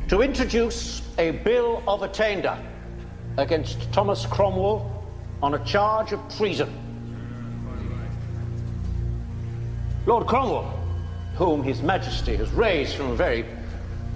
to introduce a bill of attainder against Thomas Cromwell on a charge of treason. Lord Cromwell, whom His Majesty has raised from a very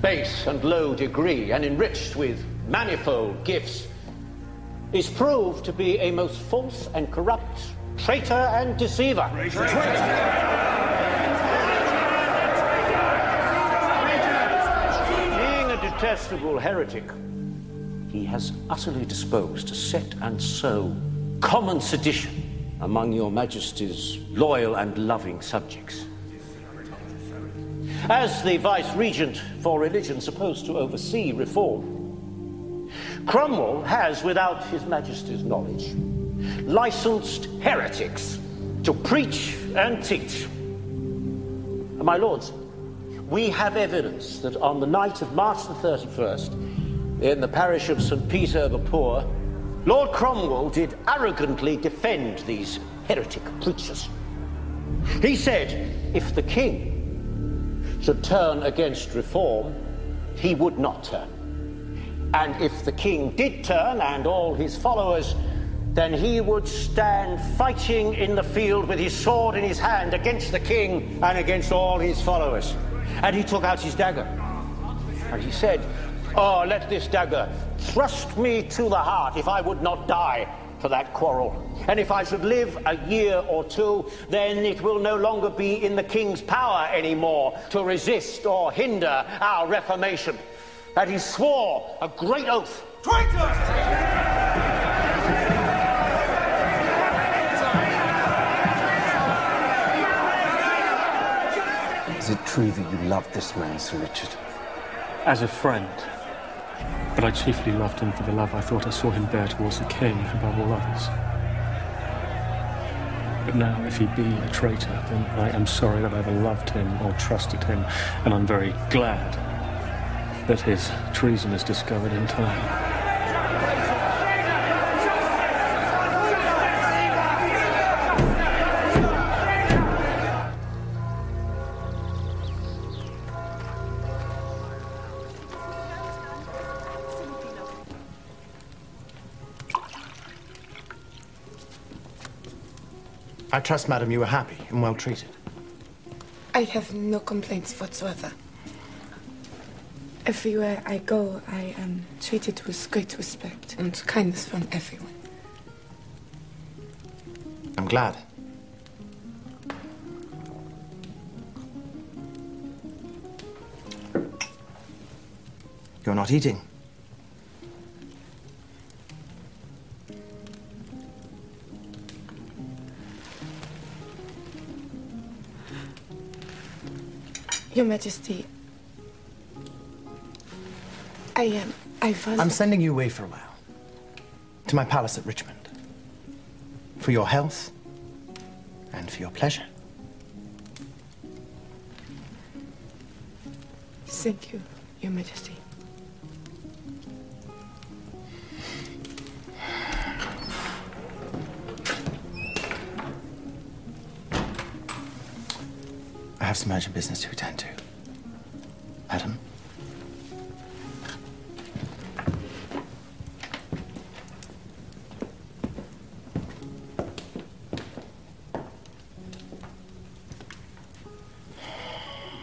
base and low degree and enriched with manifold gifts, is proved to be a most false and corrupt traitor and deceiver. Being a detestable heretic, he has utterly disposed to set and sow common sedition among your Majesty's loyal and loving subjects. As the Vice-Regent for religion supposed to oversee reform, Cromwell has, without His Majesty's knowledge, licensed heretics to preach and teach. My lords, we have evidence that on the night of March the 31st, in the parish of St. Peter the Poor, Lord Cromwell did arrogantly defend these heretic preachers. He said if the king should turn against reform, he would not turn. And if the king did turn, and all his followers, then he would stand fighting in the field with his sword in his hand against the king and against all his followers. And he took out his dagger. And he said, "Oh, let this dagger thrust me to the heart if I would not die for that quarrel. And if I should live a year or two, then it will no longer be in the king's power anymore to resist or hinder our reformation." And he swore a great oath. Traitor! Is it true that you loved this man, Sir Richard? As a friend. But I chiefly loved him for the love I thought I saw him bear towards the king above all others. But now, if he be a traitor, then I am sorry that I ever loved him or trusted him, and I'm very glad that his treason is discovered in time. I trust, madam, you were happy and well treated. I have no complaints whatsoever. Everywhere I go, I am treated with great respect and kindness from everyone. I'm glad. You're not eating. Your Majesty, I'm sending you away for a while. To my palace at Richmond. For your health and for your pleasure. Thank you, Your Majesty. I have some urgent business to attend to. Madam?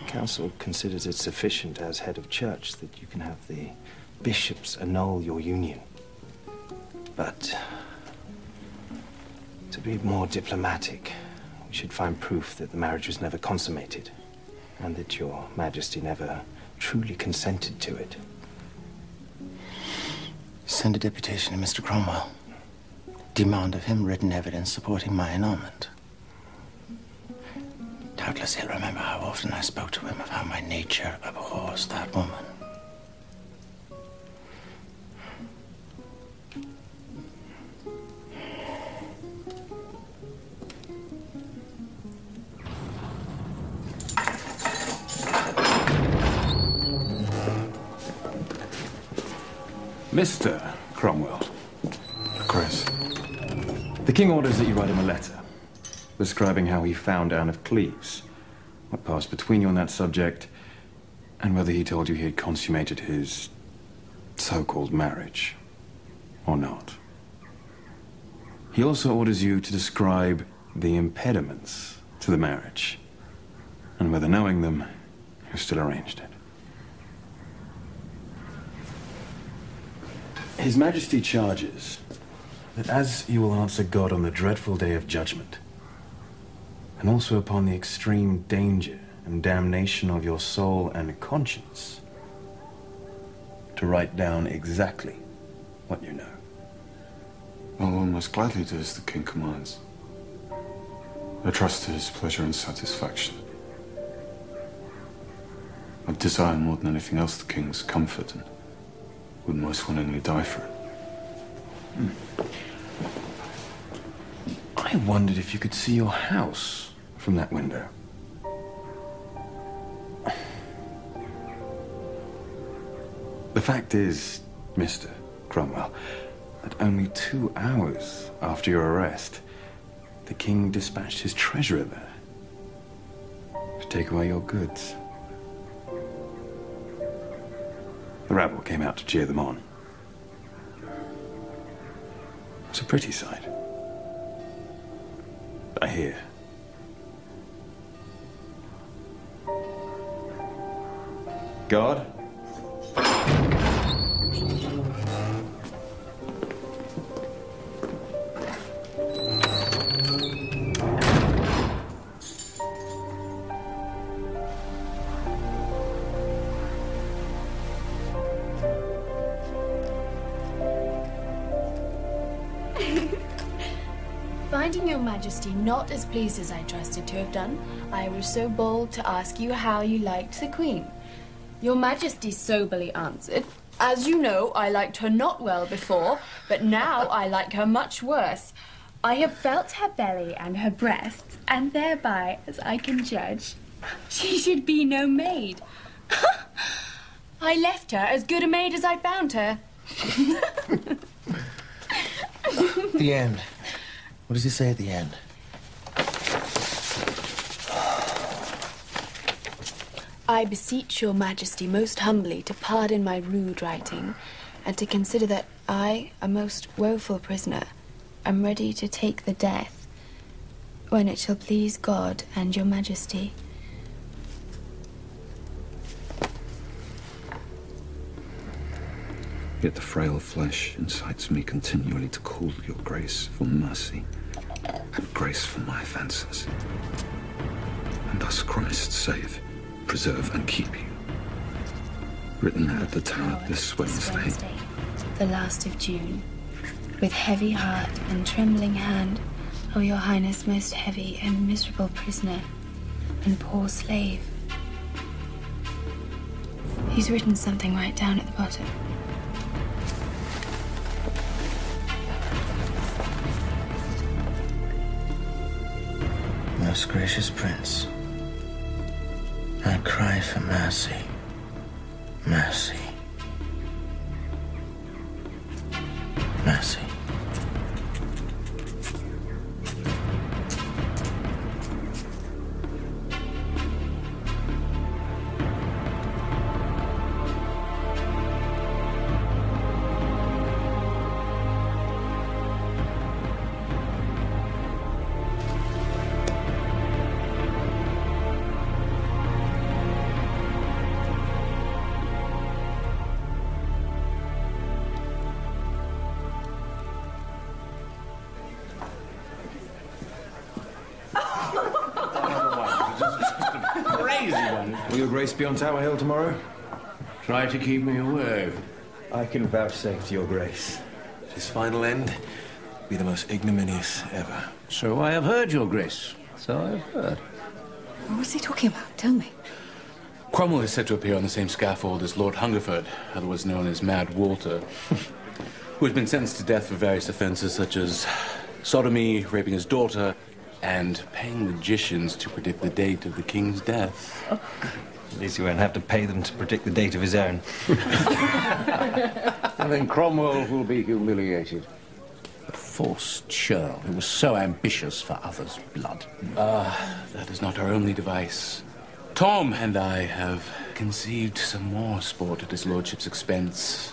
The council considers it sufficient as head of church that you can have the bishops annul your union. But to be more diplomatic, we should find proof that the marriage was never consummated and that your Majesty never truly consented to it. Send a deputation to Mr. Cromwell. Demand of him written evidence supporting my annulment. Doubtless he'll remember how often I spoke to him of how my nature abhors that woman. Mr. Cromwell. Chris. The king orders that you write him a letter, describing how he found Anne of Cleves. What passed between you on that subject And whether he told you he had consummated his so-called marriage or not. He also orders you to describe the impediments to the marriage, and whether knowing them, you still arranged it. His Majesty charges that as you will answer God on the dreadful day of judgment, and also upon the extreme danger and damnation of your soul and conscience, to write down exactly what you know. I will most gladly do as the king commands. I trust to his pleasure and satisfaction. I desire more than anything else the king's comfort and would most willingly die for it. I wondered if you could see your house from that window. The fact is, Mr. Cromwell, that only 2 hours after your arrest, the king dispatched his treasurer there to take away your goods. The rabble came out to cheer them on. It's a pretty sight. But I hear. God? Finding your Majesty not as pleased as I trusted to have done, I was so bold to ask you how you liked the Queen. Your Majesty soberly answered, "As you know, I liked her not well before, but now I like her much worse. I have felt her belly and her breasts, and thereby, as I can judge, she should be no maid. I left her as good a maid as I found her." The end. What does he say at the end? "I beseech your Majesty most humbly to pardon my rude writing, and to consider that I, a most woeful prisoner, am ready to take the death, when it shall please God and your Majesty." Yet the frail flesh incites me continually to call your grace for mercy, and grace for my offences. And thus Christ save, preserve and keep you. Written at the Tower this Wednesday, the last of June, with heavy heart and trembling hand of your Highness most heavy and miserable prisoner and poor slave. He's written something right down at the bottom. Most gracious Prince, I cry for mercy, mercy, mercy. Will your grace be on Tower Hill tomorrow? Try to keep me away. I can vouchsafe to your grace. His final end will be the most ignominious ever. So I have heard, your grace. So I have heard. What's he talking about? Tell me. Cromwell is said to appear on the same scaffold as Lord Hungerford, otherwise known as Mad Walter, who has been sentenced to death for various offences such as sodomy, raping his daughter, and paying magicians to predict the date of the king's death. At least he won't have to pay them to predict the date of his own. And then Cromwell will be humiliated. A false churl who was so ambitious for others' blood. That is not our only device. Tom and I have conceived some more sport at his lordship's expense.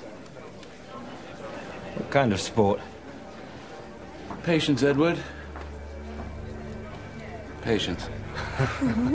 What kind of sport? Patience, Edward. Patience.